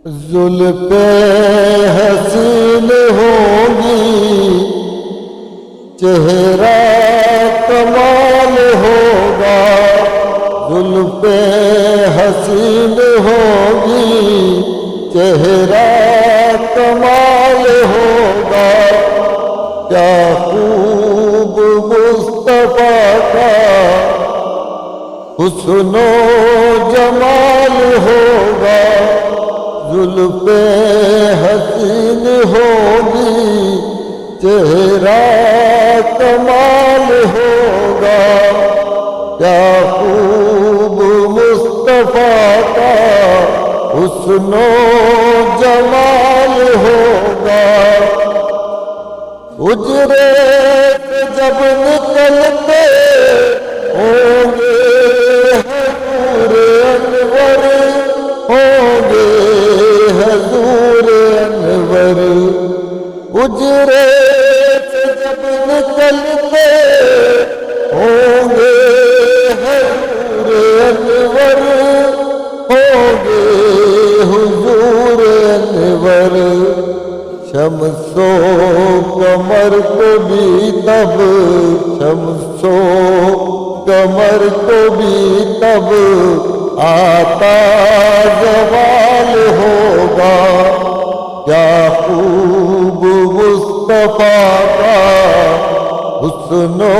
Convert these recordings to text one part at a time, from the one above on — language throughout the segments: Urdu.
زلف حسین ہوگی، چہرہ کمال ہوگا، زلف حسین ہوگی، چہرہ کمال ہوگا، کیا خوب مصطفیٰ کا حسن و جمال ہوگا، زلف حسین ہوگی، چہرہ کمال ہوگا، کیا خوب مصطفیٰ کا حسن و جمال ہوگا۔ حجرے سے جب نکلتے ہوں گے حضور انور، ہوں گے حضور انور، حجرے سے جب نکلتے ہوں گے حضور انور، ہوں گے حضور انور، شمس و قمر کو بھی تب، شمس و قمر کو بھی تب آتا زوال ہوگا، کیا خوب مصطفیٰ کا حسن و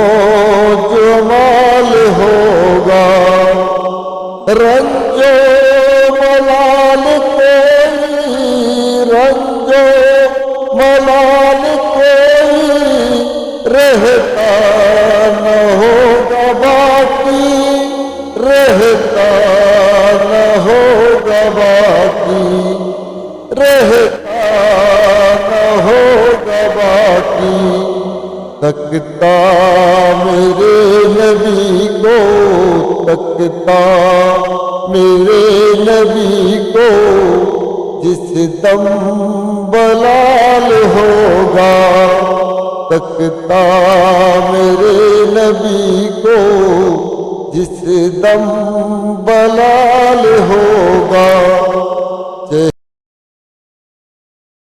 جمال ہوگا۔ رنج و ملال کوئی، رنج و ملال کوئی رہتا نہ ہوگا باقی، رہتا نہ ہوگا باقی، رہتا نہ ہوگا باقی، تکتا میرے نبی کو، تکتا میرے نبی کو جس دم بلال ہوگا، تکتا میرے نبی کو جس دم بلال ہوگا۔